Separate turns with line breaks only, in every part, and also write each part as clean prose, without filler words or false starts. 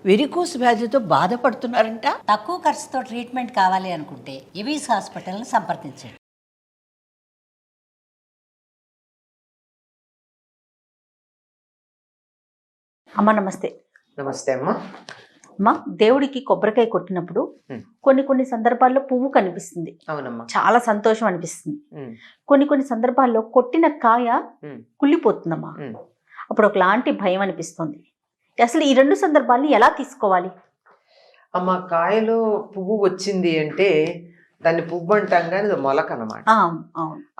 Varicose వ్యాధితో బాధపడుతున్నారంట.
తక్కువ ఖర్చుతో ట్రీట్మెంట్ కావాలి అనుకుంటే ఎవిస్ హాస్పిటల్ని సంప్రదించండి.
అమ్మ నమస్తే.
నమస్తే అమ్మా.
అమ్మ, దేవుడికి కొబ్బరికాయ కొట్టినప్పుడు కొన్ని సందర్భాల్లో పువ్వు కనిపిస్తుంది.
అవునమ్మా.
చాలా సంతోషం అనిపిస్తుంది. కొన్ని సందర్భాల్లో కొట్టిన కాయ కుళ్ళిపోతుందమ్మా. అప్పుడు ఒకలాంటి భయం అనిపిస్తుంది. అసలు ఈ రెండు సందర్భాల్ని ఎలా తీసుకోవాలి?
అమ్మ, కాయలో పువ్వు వచ్చింది అంటే దాన్ని పువ్వు అంటాం కానీ అది మొలక అనమాట.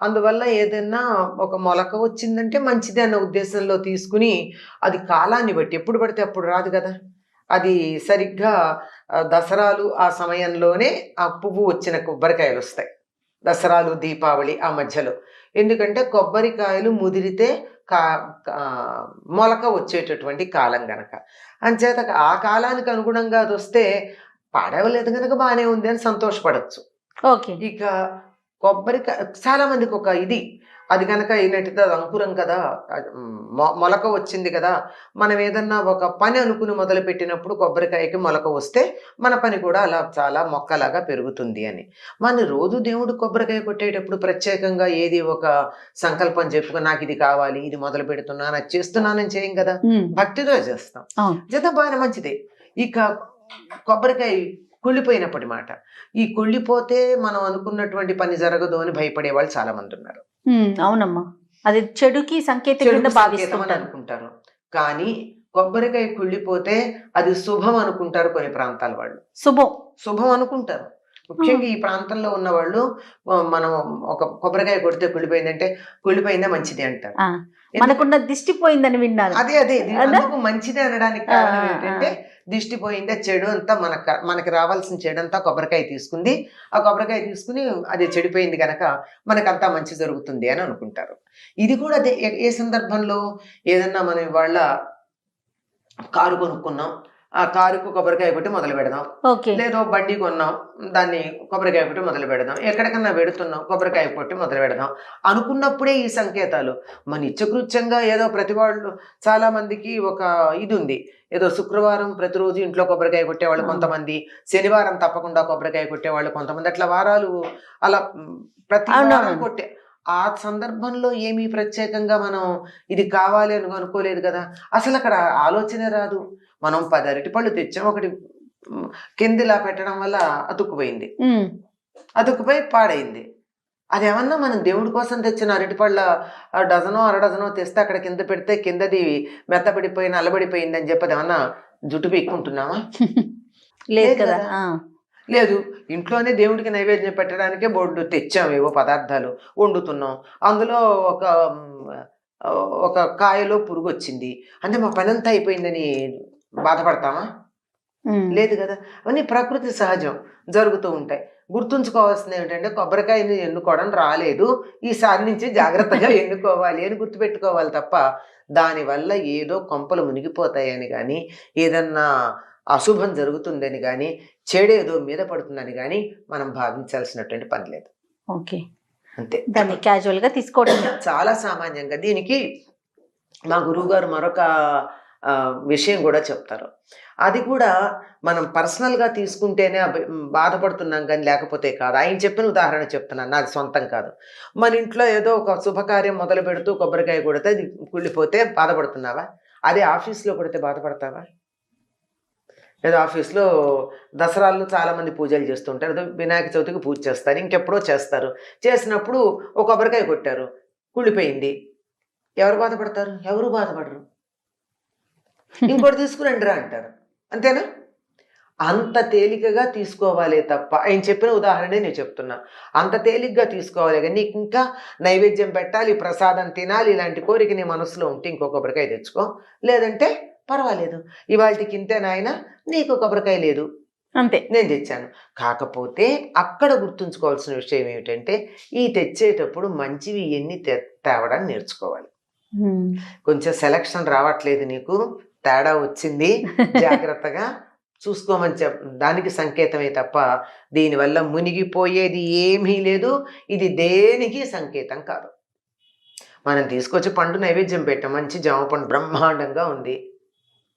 అందువల్ల ఏదైనా ఒక మొలక వచ్చిందంటే మంచిది అన్న ఉద్దేశంలో తీసుకుని, అది కాలాన్ని బట్టి ఎప్పుడు పడితే అప్పుడు రాదు కదా. అది సరిగ్గా దసరాలు ఆ సమయంలోనే ఆ పువ్వు వచ్చిన కొబ్బరికాయలు వస్తాయి. దసరాలు దీపావళి ఆ మధ్యలో. ఎందుకంటే కొబ్బరికాయలు ముదిరితే మొలక వచ్చేటటువంటి కాలం గనక. అంచేత ఆ కాలానికి అనుగుణంగా అది వస్తే పాడవలేదు కనుక బాగానే ఉంది అని సంతోషపడచ్చు.
ఓకే.
ఇక కొబ్బరికాయ చాలా మందికి ఒక ఇది, అది కనుక అయినట్టుగా అది అంకురం కదా, మొలక వచ్చింది కదా, మనం ఏదన్నా ఒక పని అనుకుని మొదలు పెట్టినప్పుడు కొబ్బరికాయకి మొలక వస్తే మన పని కూడా అలా చాలా మొక్కలాగా పెరుగుతుంది అని. మన రోజు దేవుడు కొబ్బరికాయ కొట్టేటప్పుడు ప్రత్యేకంగా ఏది ఒక సంకల్పం చెప్పుకుని నాకు ఇది కావాలి, ఇది మొదలు పెడుతున్నాను, అది చేస్తున్నానని చేయం కదా, భక్తితో చేస్తాం. జత బాగా మంచిదే. ఇక కొబ్బరికాయ కుళ్ళిపోయినప్పటి మాట, ఈ కుళ్ళిపోతే మనం అనుకున్నటువంటి పని జరగదు అని భయపడే వాళ్ళు చాలా మంది ఉన్నారు.
అవునమ్మా, అది చెడుకి సంకేతం
అనుకుంటారు. కానీ కొబ్బరికాయ కుళ్ళిపోతే అది శుభం అనుకుంటారు కొన్ని ప్రాంతాల వాళ్ళు. శుభం అనుకుంటారు. ముఖ్యంగా ఈ ప్రాంతంలో ఉన్న వాళ్ళు, మనం ఒక కొబ్బరికాయ కొడితే కుళ్ళిపోయిందంటే కుళ్ళిపోయిందా మంచిది అంటారు.
మనకున్న దిష్టి పోయిందని విన్నారు.
అదే అందుకు మంచిది అనడానికి కారణం ఏంటంటే, దిష్టి పోయిందే, చెడు అంతా మనకి రావాల్సిన చెడు అంతా కొబ్బరికాయ తీసుకుంది. ఆ కొబ్బరికాయ తీసుకుని అది చెడిపోయింది కనుక మనకంతా మంచి జరుగుతుంది అని అనుకుంటారు. ఇది కూడా అదే. ఏ సందర్భంలో ఏదన్నా మనం ఇవాళ కారు కొనుక్కున్నాం, ఆ కారుకు కొబ్బరికాయ కొట్టి మొదలు పెడదాం. లేదో బండి కొన్నాం, దాన్ని కొబ్బరికాయ కొట్టి మొదలు పెడదాం. ఎక్కడికన్నా పెడుతున్నాం, కొబ్బరికాయ కొట్టి మొదలు పెడదాం అనుకున్నప్పుడే ఈ సంకేతాలు. మన నిత్యకృత్యంగా ఏదో ప్రతి వాళ్ళు, చాలా మందికి ఒక ఇది ఉంది, ఏదో శుక్రవారం ప్రతిరోజు ఇంట్లో కొబ్బరికాయ కొట్టేవాళ్ళు కొంతమంది, శనివారం తప్పకుండా కొబ్బరికాయ కొట్టేవాళ్ళు కొంతమంది, అట్లా వారాలు అలా ప్రతి వారం కొట్టే. ఆ సందర్భంలో ఏమీ ప్రత్యేకంగా మనం ఇది కావాలి అని అనుకోలేదు కదా, అసలు అక్కడ ఆలోచనే రాదు. మనం 10 అరటిపళ్ళు తెచ్చాం, ఒకటి కిందిలా పెట్టడం వల్ల అతుక్కుపోయింది, అతుక్కుపోయి పాడైంది. అదేమన్నా మనం దేవుడి కోసం తెచ్చిన అరటిపళ్ళ డజనో అరడజనో తెస్తే అక్కడ కింద పెడితే కిందది మెత్తబడిపోయి నల్లబడిపోయింది అని చెప్పి ఏమన్నా జుట్టు పీక్కుంటున్నామా?
లేదు కదా.
లేదు, ఇంట్లోనే దేవుడికి నైవేద్యం పెట్టడానికే బోర్డు తెచ్చాం, ఏవో పదార్థాలు వండుతున్నాం, అందులో ఒక కాయలో పురుగు వచ్చింది అంటే మా పని అంతా అయిపోయిందని బాధపడతామా? లేదు కదా. అవన్నీ ప్రకృతి సహజం, జరుగుతూ ఉంటాయి. గుర్తుంచుకోవాల్సింది ఏమిటంటే, కొబ్బరికాయని ఎన్నుకోవడం రాలేదు, ఈసారి నుంచి జాగ్రత్తగా ఎన్నుకోవాలి అని గుర్తుపెట్టుకోవాలి తప్ప, దానివల్ల ఏదో కొంపలు మునిగిపోతాయని కానీ, ఏదన్నా అశుభం జరుగుతుందని కానీ, చెడేదో మీద పడుతుందని కానీ మనం భావించాల్సినటువంటి పని లేదు.
ఓకే,
అంతే.
దాన్ని క్యాజువల్ గా తీసుకోవడం
చాలా సామాన్యంగా. దీనికి మా గురువు గారు మరొక విషయం కూడా చెప్తారు. అది కూడా మనం పర్సనల్గా తీసుకుంటేనే బాధపడుతున్నాం కానీ లేకపోతే కాదు. ఆయన చెప్పిన ఉదాహరణ చెప్తున్నాను, నాది సొంతం కాదు. మన ఇంట్లో ఏదో ఒక శుభకార్యం మొదలు పెడుతూ కొబ్బరికాయ కొడితే అది కుళ్ళిపోతే బాధపడుతున్నావా? అదే ఆఫీస్లో కొడితే బాధపడతావా? ఏదో ఆఫీస్లో దసరాల్లో చాలామంది పూజలు చేస్తుంటారు, ఏదో వినాయక చవితికి పూజ చేస్తారు, ఇంకెప్పుడో చేస్తారు. చేసినప్పుడు ఒక కొబ్బరికాయ కొట్టారు, కుళ్ళిపోయింది, ఎవరు బాధపడతారు? ఎవరు బాధపడరు. ఇంకోటి తీసుకురండిరా అంటారు, అంతేనా? అంత తేలికగా తీసుకోవాలే తప్ప, ఆయన చెప్పిన ఉదాహరణే నేను చెప్తున్నా, అంత తేలిగ్గా తీసుకోవాలి. కానీ నీకు ఇంకా నైవేద్యం పెట్టాలి, ప్రసాదం తినాలి, ఇలాంటి కోరిక నీ మనసులో ఉంటే ఇంకో కొబ్బరికాయ తెచ్చుకో, లేదంటే పర్వాలేదు, ఇవాళకి ఇంతే నాయన, నీకు కొబ్బరికాయ లేదు,
అంతే,
నేను తెచ్చాను. కాకపోతే అక్కడ గుర్తుంచుకోవాల్సిన విషయం ఏమిటంటే, ఈ తెచ్చేటప్పుడు మంచివి ఎన్ని తేవడానికి నేర్చుకోవాలి. కొంచెం సెలక్షన్ రావట్లేదు, నీకు తేడా వచ్చింది, జాగ్రత్తగా చూసుకోమని దానికి సంకేతమే తప్ప దీనివల్ల మునిగిపోయేది ఏమీ లేదు. ఇది దేనికి సంకేతం కాదు. మనం తీసుకొచ్చి పండు నైవేద్యం పెట్టాం, మంచి జామ పండు బ్రహ్మాండంగా ఉంది,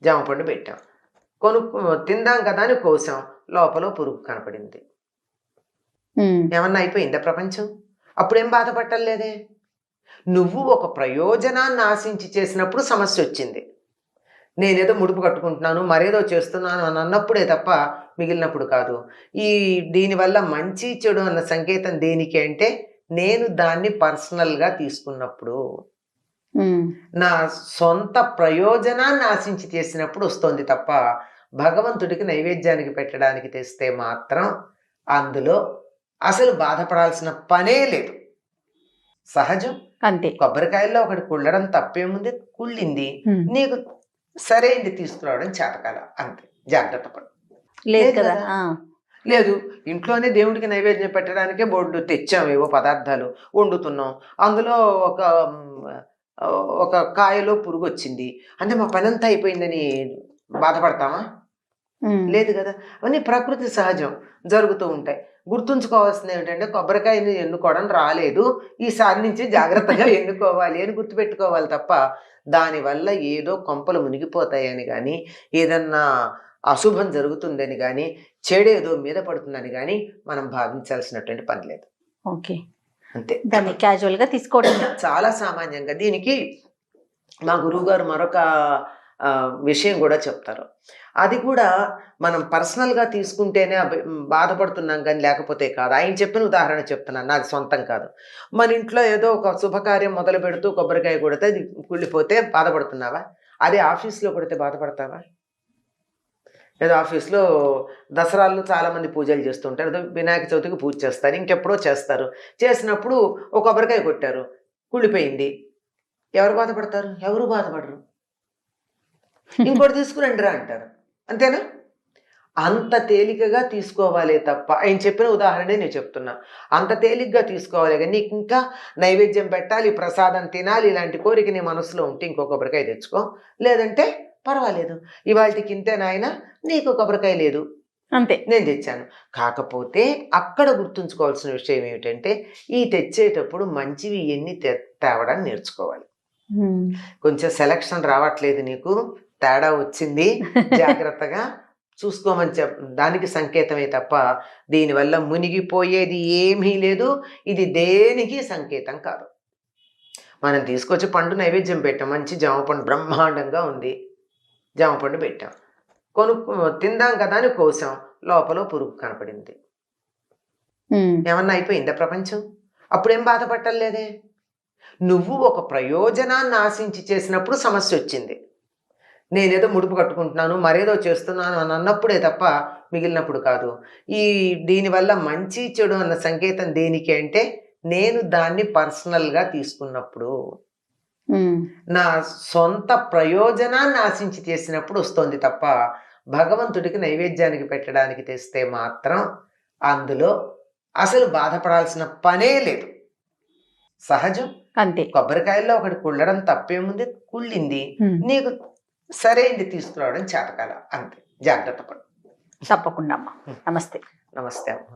జామ పండు పెట్టాం, తిందాం కదా అని కోసాం, లోపల పురుగు కనపడింది. ఏమన్నా అయిపోయిందా ప్రపంచం? అప్పుడేం బాధపట్టలేదే. నువ్వు ఒక ప్రయోజనాన్ని ఆశించి చేసినప్పుడు సమస్య వచ్చింది. నేనేదో ముడుపు కట్టుకుంటున్నాను, మరేదో చేస్తున్నాను అని అన్నప్పుడే తప్ప మిగిలినప్పుడు కాదు. దీనివల్ల మంచి చెడు అన్న సంకేతం దేనికి అంటే, నేను దాన్ని పర్సనల్గా తీసుకున్నప్పుడు, నా సొంత ప్రయోజనాన్ని ఆశించి చేసినప్పుడు వస్తుంది తప్ప భగవంతుడికి నైవేద్యానికి పెట్టడానికి తెస్తే మాత్రం అందులో అసలు బాధపడాల్సిన పనే లేదు. సహజం.
అంతే.
కొబ్బరికాయల్లో ఒకటి కుళ్ళడం తప్పేముంది? కుళ్ళింది, నీకు సరైంది తీసుకురావడం చేతకాల, అంతే. జాగ్రత్త పడు.
లేదు కదా.
లేదు, ఇంట్లోనే దేవుడికి నైవేద్యం పెట్టడానికే బోర్డు తెచ్చాము, ఏవో పదార్థాలు వండుతున్నాం, అందులో ఒక కాయలో పురుగు వచ్చింది అంటే మా పని అంతా అయిపోయిందని బాధపడతామా? లేదు కదా. అవన్నీ ప్రకృతి సహజం, జరుగుతూ ఉంటాయి. గుర్తుంచుకోవాల్సింది ఏమిటంటే, కొబ్బరికాయని ఎన్నుకోవడం రాలేదు, ఈసారి నుంచి జాగ్రత్తగా ఎన్నుకోవాలి అని గుర్తుపెట్టుకోవాలి తప్ప దానివల్ల ఏదో కొంపలు మునిగిపోతాయని కానీ, ఏదన్నా అశుభం జరుగుతుందని కానీ, చెడేదో మీద పడుతుందని కానీ మనం భావించాల్సినటువంటి పని లేదు.
ఓకే,
అంతే.
దాన్ని క్యాజువల్గా తీసుకోవడం
చాలా సామాన్యంగా. దీనికి మా గురువుగారు మరొక విషయం కూడా చెప్తారు. అది కూడా మనం పర్సనల్గా తీసుకుంటేనే బాధపడుతున్నాం కానీ లేకపోతే కాదు. ఆయన చెప్పిన ఉదాహరణ చెప్తున్నాను, నాది సొంతం కాదు. మన ఇంట్లో ఏదో ఒక శుభకార్యం మొదలు పెడుతూ కొబ్బరికాయ కొడితే అది కుళ్ళిపోతే బాధపడుతున్నావా? అదే ఆఫీస్లో కొడితే బాధపడతావా? ఏదో ఆఫీస్లో దసరాల్లో చాలామంది పూజలు చేస్తుంటారు, ఏదో వినాయక చవితికి పూజ చేస్తారు, ఇంకెప్పుడో చేస్తారు. చేసినప్పుడు ఒక కొబ్బరికాయ కొట్టారు, కుళ్ళిపోయింది, ఎవరు బాధపడతారు? ఎవరు బాధపడరు. ఇంకోటి తీసుకురండి రా అంటారు, అంతేనా? అంత తేలికగా తీసుకోవాలే తప్ప, ఆయన చెప్పిన ఉదాహరణే నేను చెప్తున్నా, అంత తేలిగ్గా తీసుకోవాలి. కానీ నీకు ఇంకా నైవేద్యం పెట్టాలి, ప్రసాదం తినాలి, ఇలాంటి కోరిక నీ మనసులో ఉంటే ఇంకో కొబ్బరికాయ తెచ్చుకో, లేదంటే పర్వాలేదు, ఇవాళకి ఇంతే నాయన, నీకు కొబ్బరికాయ లేదు,
అంతే,
నేను తెచ్చాను. కాకపోతే అక్కడ గుర్తుంచుకోవాల్సిన విషయం ఏమిటంటే, ఈ తెచ్చేటప్పుడు మంచివి ఎన్ని తేవడానికి నేర్చుకోవాలి. కొంచెం సెలక్షన్ రావట్లేదు, నీకు తేడా వచ్చింది, జాగ్రత్తగా చూసుకోమని దానికి సంకేతమే తప్ప దీనివల్ల మునిగిపోయేది ఏమీ లేదు. ఇది దేనికి సంకేతం కాదు. మనం తీసుకొచ్చి పండు నైవేద్యం పెట్టాం, మంచి జామ పండు బ్రహ్మాండంగా ఉంది, జామ పండు పెట్టాం, తిందాం కదా అని కోసాం, లోపల పురుగు కనపడింది. ఏమన్నా అయిపోయిందా ప్రపంచం? అప్పుడేం బాధపట్టలేదే. నువ్వు ఒక ప్రయోజనాన్ని ఆశించి చేసినప్పుడు సమస్య వచ్చింది. నేనేదో ముడుపు కట్టుకుంటున్నాను, మరేదో చేస్తున్నాను అని అన్నప్పుడే తప్ప మిగిలినప్పుడు కాదు. దీనివల్ల మంచి చెడు అన్న సంకేతం దేనికి అంటే, నేను దాన్ని పర్సనల్గా తీసుకున్నప్పుడు, నా సొంత ప్రయోజనాన్ని ఆశించి చేసినప్పుడు వస్తుంది తప్ప భగవంతుడికి నైవేద్యానికి పెట్టడానికి తెస్తే మాత్రం అందులో అసలు బాధపడాల్సిన పనే లేదు. సహజం.
అంతే.
కొబ్బరికాయల్లో ఒకటి కుళ్ళడం తప్పేముంది? కుళ్ళింది, నీకు సరైంది తీసుకురావడం చేతకాల, అంతే. జాగ్రత్త పడు.
తప్పకుండా అమ్మా. నమస్తే.
నమస్తే అమ్మ.